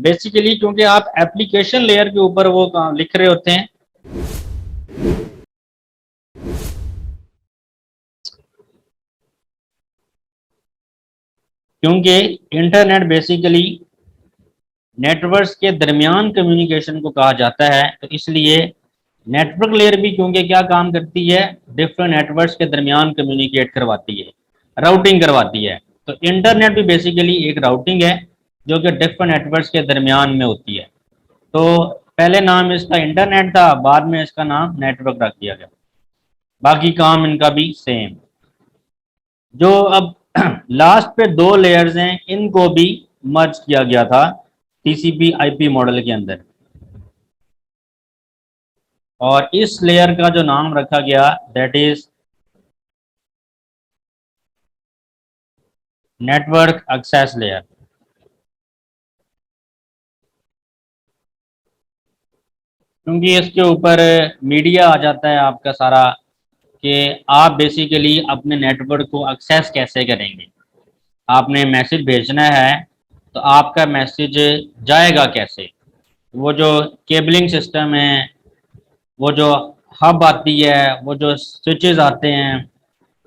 Basically क्योंकि आप application layer के ऊपर वो लिख रहे होते हैं। क्योंकि इंटरनेट बेसिकली नेटवर्क्स के दरमियान कम्युनिकेशन को कहा जाता है, तो इसलिए नेटवर्क लेयर भी क्योंकि क्या काम करती है, डिफरेंट नेटवर्क्स के दरमियान कम्युनिकेट करवाती है, राउटिंग करवाती है। तो इंटरनेट भी बेसिकली एक राउटिंग है जो कि डिफरेंट नेटवर्क्स के दरमियान में होती है। तो पहले नाम इसका इंटरनेट था, बाद में इसका नाम नेटवर्क रख दिया गया। बाकी काम इनका भी सेम। जो अब लास्ट पे दो लेयर्स हैं, इनको भी मर्ज किया गया था टीसीपी आईपी मॉडल के अंदर, और इस लेयर का जो नाम रखा गया that is network access layer. क्योंकि इसके ऊपर मीडिया आ जाता है आपका सारा, कि आप बेसिकली अपने नेटवर्क को एक्सेस कैसे करेंगे। आपने मैसेज भेजना है तो आपका मैसेज जाएगा कैसे, वो जो केबलिंग सिस्टम है, वो जो हब आती है, वो जो स्विचेस आते हैं,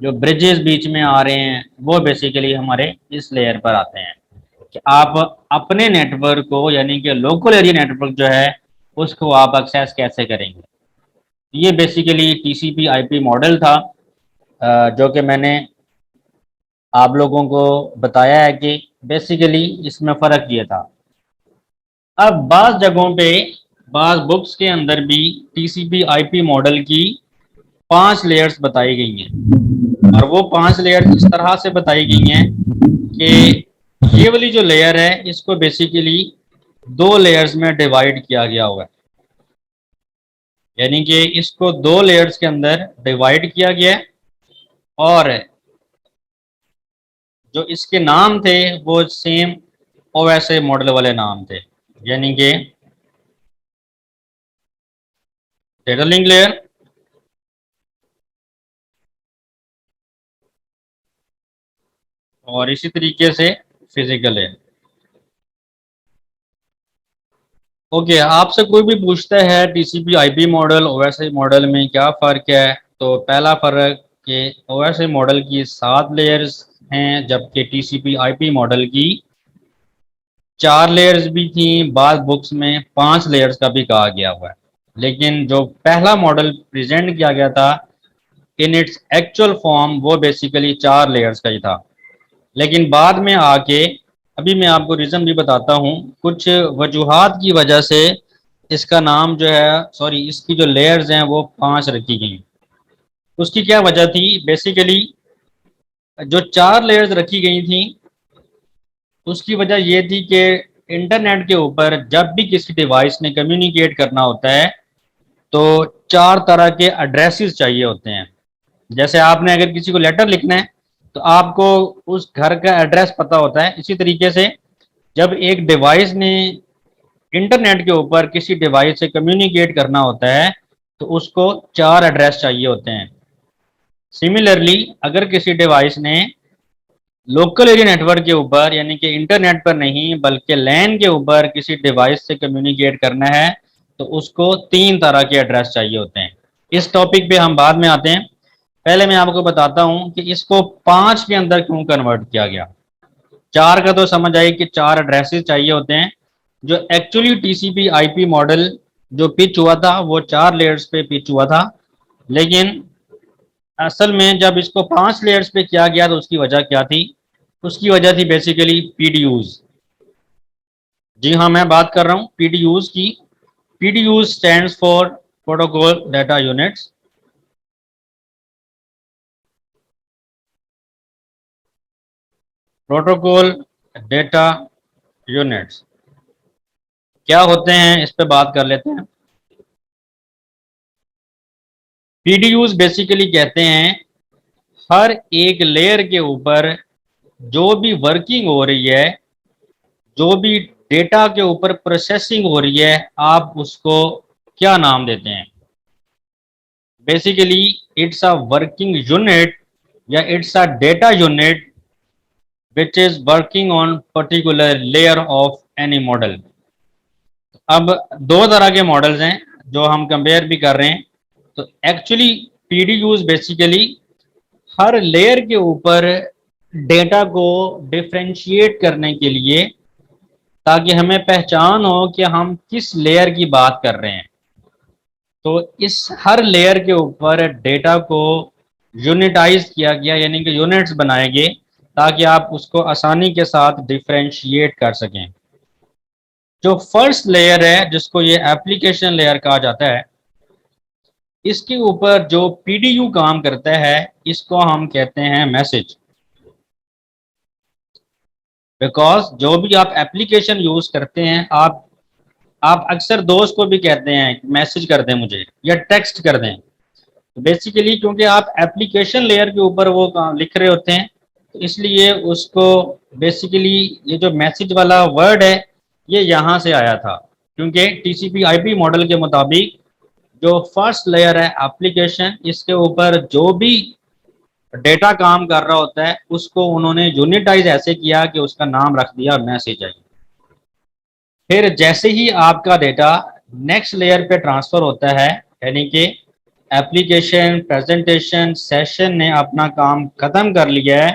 जो ब्रिजेस बीच में आ रहे हैं, वो बेसिकली हमारे इस लेयर पर आते हैं कि आप अपने नेटवर्क को, यानी कि लोकल एरिया नेटवर्क जो है, उसको आप एक्सेस कैसे करेंगे। ये बेसिकली टीसीपी आईपी मॉडल था, जो कि मैंने आप लोगों को बताया है कि बेसिकली इसमें फ़र्क ये था। अब बाज़ जगहों पे, बाज़ बुक्स के अंदर भी टीसीपी आईपी मॉडल की 5 लेयर्स बताई गई हैं, और वो 5 लेयर्स इस तरह से बताई गई हैं कि ये वाली जो लेयर है इसको बेसिकली 2 लेयर्स में डिवाइड किया गया हुआ है। यानी कि इसको 2 लेयर्स के अंदर डिवाइड किया गया है, और जो इसके नाम थे वो सेम ओएसए मॉडल वाले नाम थे, यानी कि डेटा लिंक लेयर, और इसी तरीके से फिजिकल लेयर। ओके, आपसे कोई भी पूछता है TCP IP model OSI model में क्या फ़र्क है, तो पहला फ़र्क कि ओएसआई मॉडल की 7 लेयर्स हैं, जबकि टीसीपी आईपी मॉडल की 4 लेयर्स भी थी, बाद बुक्स में 5 लेयर्स का भी कहा गया हुआ है। लेकिन जो पहला मॉडल प्रेजेंट किया गया था इन इट्स एक्चुअल फॉर्म, वो बेसिकली 4 लेयर्स का ही था। लेकिन बाद में आके, अभी मैं आपको रीज़न भी बताता हूँ, कुछ वजूहात की वजह से इसका नाम जो है, सॉरी, इसकी जो लेयर्स हैं वो 5 रखी गई। उसकी क्या वजह थी, बेसिकली जो 4 लेयर्स रखी गई थी उसकी वजह ये थी कि इंटरनेट के ऊपर जब भी किसी डिवाइस ने कम्युनिकेट करना होता है तो 4 तरह के एड्रेसेस चाहिए होते हैं। जैसे आपने अगर किसी को लेटर लिखना है तो आपको उस घर का एड्रेस पता होता है। इसी तरीके से जब एक डिवाइस ने इंटरनेट के ऊपर किसी डिवाइस से कम्युनिकेट करना होता है तो उसको 4 एड्रेस चाहिए होते हैं। सिमिलरली अगर किसी डिवाइस ने लोकल एरिया नेटवर्क के ऊपर, यानी कि इंटरनेट पर नहीं बल्कि लैन के ऊपर किसी डिवाइस से कम्युनिकेट करना है तो उसको 3 तरह के एड्रेस चाहिए होते हैं। इस टॉपिक पे हम बाद में आते हैं, पहले मैं आपको बताता हूं कि इसको 5 के अंदर क्यों कन्वर्ट किया गया। 4 का तो समझ आई कि 4 एड्रेसेस चाहिए होते हैं। जो एक्चुअली टीसीपी आईपी मॉडल जो पिच हुआ था वो 4 लेयर्स पे पिच हुआ था, लेकिन असल में जब इसको 5 लेयर्स पे किया गया तो उसकी वजह क्या थी, उसकी वजह थी बेसिकली पीडीयूज। जी हाँ, मैं बात कर रहा हूँ पीडीयूज की। PDUs stands for protocol data units. Protocol data units क्या होते हैं, इस पे बात कर लेते हैं। पीडीयूज बेसिकली कहते हैं हर एक लेयर के ऊपर जो भी वर्किंग हो रही है, जो भी डेटा के ऊपर प्रोसेसिंग हो रही है, आप उसको क्या नाम देते हैं। Basically it's a working unit या it's a data unit which is working on particular layer of any model। अब दो तरह के मॉडल्स हैं जो हम कंपेयर भी कर रहे हैं। तो एक्चुअली पीडीयूज बेसिकली हर लेयर के ऊपर डेटा को डिफ्रेंशिएट करने के लिए, ताकि हमें पहचान हो कि हम किस लेयर की बात कर रहे हैं। तो इस हर लेयर के ऊपर डेटा को यूनिटाइज किया गया, यानी कि यूनिट्स बनाए गए, ताकि आप उसको आसानी के साथ डिफ्रेंशिएट कर सकें। जो फर्स्ट लेयर है जिसको ये एप्लीकेशन लेयर कहा जाता है, इसके ऊपर जो पीडीयू काम करता है इसको हम कहते हैं मैसेज। बिकॉज जो भी आप एप्लीकेशन यूज करते हैं, आप अक्सर दोस्त को भी कहते हैं मैसेज कर दें मुझे या टेक्स्ट कर दें। तो बेसिकली क्योंकि आप एप्लीकेशन लेयर के ऊपर वो काम लिख रहे होते हैं, तो इसलिए उसको बेसिकली ये जो मैसेज वाला वर्ड है ये यहाँ से आया था। क्योंकि टीसीपी आईपी मॉडल के मुताबिक जो फर्स्ट लेयर है एप्लीकेशन, इसके ऊपर जो भी डेटा काम कर रहा होता है उसको उन्होंने यूनिटाइज ऐसे किया कि उसका नाम रख दिया मैसेज है। फिर जैसे ही आपका डेटा नेक्स्ट लेयर पे ट्रांसफर होता है, यानी कि एप्लीकेशन प्रेजेंटेशन सेशन ने अपना काम खत्म कर लिया है,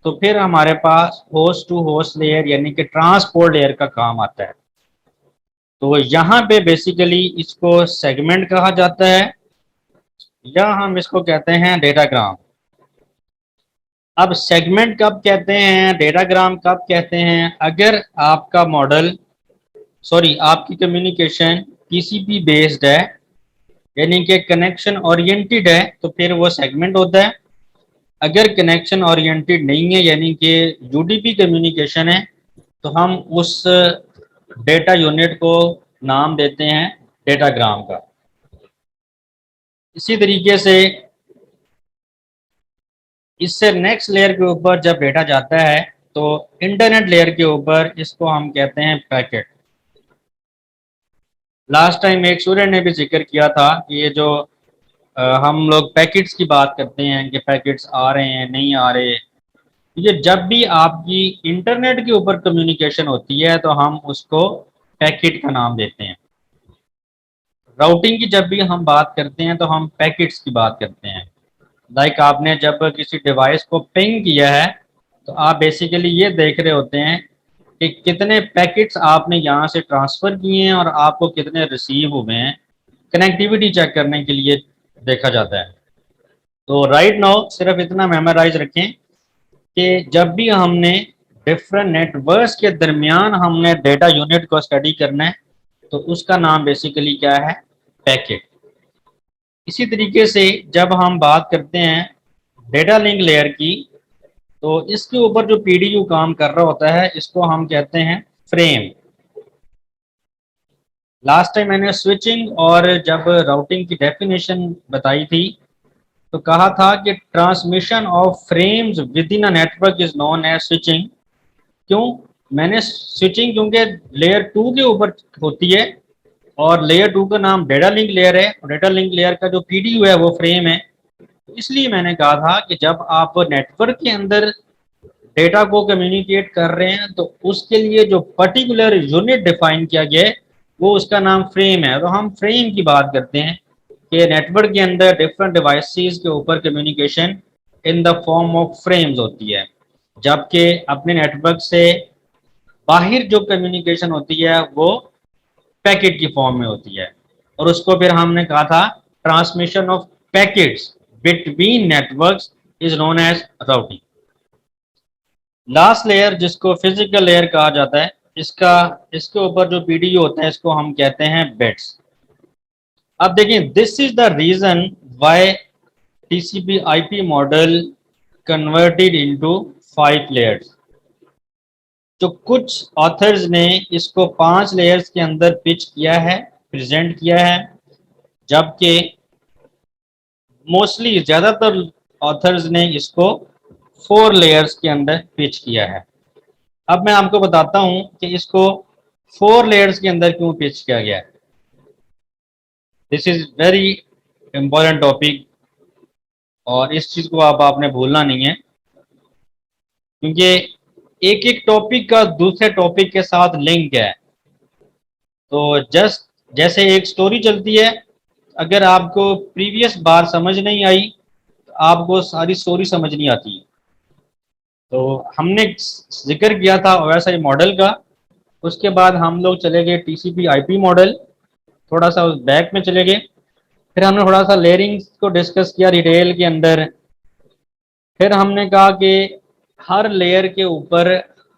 तो फिर हमारे पास होस्ट टू होस्ट लेयर यानी कि ट्रांसपोर्ट लेयर का काम आता है। तो यहाँ पे बेसिकली इसको सेगमेंट कहा जाता है या हम इसको कहते हैं डेटाग्राम। अब सेगमेंट कब कहते हैं, डेटाग्राम कब कहते हैं? अगर आपका मॉडल आपकी कम्युनिकेशन टीसीपी बेस्ड है, यानी कि कनेक्शन ओरिएंटेड है, तो फिर वो सेगमेंट होता है। अगर कनेक्शन ओरिएंटेड नहीं है, यानी कि यूडीपी कम्युनिकेशन है, तो हम उस डेटा यूनिट को नाम देते हैं डेटाग्राम का। इसी तरीके से इससे नेक्स्ट लेयर के ऊपर जब डेटा जाता है तो इंटरनेट लेयर के ऊपर इसको हम कहते हैं पैकेट। लास्ट टाइम एक स्टूडेंट ने भी जिक्र किया था कि ये जो हम लोग पैकेट्स की बात करते हैं कि पैकेट्स आ रहे हैं नहीं आ रहे, ये जब भी आपकी इंटरनेट के ऊपर कम्युनिकेशन होती है तो हम उसको पैकेट का नाम देते हैं। राउटिंग की जब भी हम बात करते हैं तो हम पैकेट्स की बात करते हैं। लाइक आपने जब किसी डिवाइस को पिंग किया है, तो आप बेसिकली ये देख रहे होते हैं कि कितने पैकेट्स आपने यहाँ से ट्रांसफ़र किए हैं और आपको कितने रिसीव हुए हैं। कनेक्टिविटी चेक करने के लिए देखा जाता है। तो राइट नाउ सिर्फ इतना मेमोराइज रखें कि जब भी हमने डिफरेंट नेटवर्क्स के दरमियान हमने डेटा यूनिट को स्टडी करना है, तो उसका नाम बेसिकली क्या है? पैकेट। इसी तरीके से जब हम बात करते हैं डेटा लिंक लेयर की, तो इसके ऊपर जो पीडीयू काम कर रहा होता है इसको हम कहते हैं फ्रेम। लास्ट टाइम मैंने स्विचिंग और जब राउटिंग की डेफिनेशन बताई थी, तो कहा था कि transmission of frames within a network is known as switching. क्यों मैंने स्विचिंग? क्योंकि लेयर 2 के ऊपर होती है और लेयर 2 का नाम डेटा लिंक लेयर है, और डेटा लिंक लेयर का जो पीडीयू है वो फ्रेम है। तो इसलिए मैंने कहा था कि जब आप नेटवर्क के अंदर डेटा को कम्युनिकेट कर रहे हैं तो उसके लिए जो पर्टिकुलर यूनिट डिफाइन किया गया है वो उसका नाम फ्रेम है। तो हम फ्रेम की बात करते हैं कि नेटवर्क के अंदर डिफरेंट डिवाइसेस के ऊपर communication in the form of frames होती है, जबकि अपने नेटवर्क से बाहर जो कम्युनिकेशन होती है वो पैकेट की फॉर्म में होती है। और उसको फिर हमने कहा था transmission of packets between networks is known as routing. Last layer जिसको फिजिकल लेयर कहा जाता है, इसका इसके ऊपर जो पीडीयू होता है इसको हम कहते हैं बिट्स। अब देखिए, this is the reason why TCP IP model converted into 5 layers. जो कुछ ऑथर्स ने इसको 5 लेयर्स के अंदर पिच किया है, प्रेजेंट किया है, जबकि मोस्टली ज़्यादातर ऑथर्स ने इसको 4 लेयर्स के अंदर पिच किया है। अब मैं आपको बताता हूं कि इसको 4 लेयर्स के अंदर क्यों पिच किया गया है। This is very important topic और इस चीज़ को आपने भूलना नहीं है, क्योंकि एक एक टॉपिक का दूसरे टॉपिक के साथ लिंक है। तो जस्ट जैसे एक स्टोरी चलती है, अगर आपको प्रीवियस बार समझ नहीं आई तो आपको सारी स्टोरी समझ नहीं आती। तो हमने जिक्र किया था ओएसआई मॉडल का। उसके बाद हम लोग चले गए टीसीपी आईपी मॉडल, थोड़ा सा उस बैक में चले गए। फिर हमने थोड़ा सा लेयरिंग को डिस्कस किया डिटेल के अंदर। फिर हमने कहा कि हर लेयर के ऊपर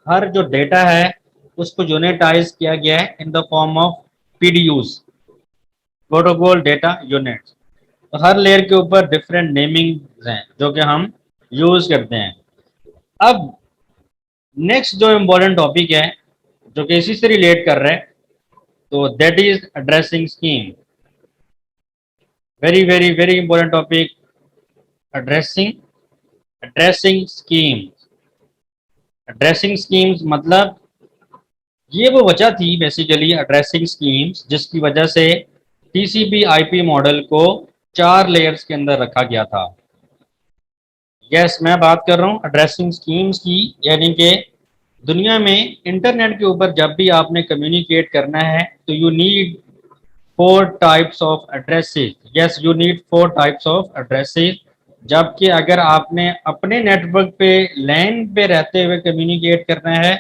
हर जो डेटा है उसको यूनिटाइज किया गया है in the form of PDUs, protocol data unit. तो हर लेयर के ऊपर डिफरेंट नेमिंग हैं जो कि हम यूज करते हैं। अब नेक्स्ट जो इम्पोर्टेंट टॉपिक है जो कि इसी से रिलेट कर रहे हैं, तो that is addressing scheme. Very very very important topic, addressing addressing scheme. Addressing schemes मतलब ये वो वजह थी बेसिकली एड्रेसिंग स्कीम्स जिसकी वजह से टीसीपी आईपी मॉडल को 4 लेयर्स के अंदर रखा गया था। यस, मैं बात कर रहा हूँ एड्रेसिंग स्कीम्स की, यानी कि दुनिया में इंटरनेट के ऊपर जब भी आपने कम्युनिकेट करना है तो you need 4 types of addresses. Yes, you need 4 types of addresses. जबकि अगर आपने अपने नेटवर्क पे लैन पे रहते हुए कम्युनिकेट करना है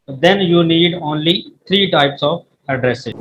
then you need only 3 types of addresses.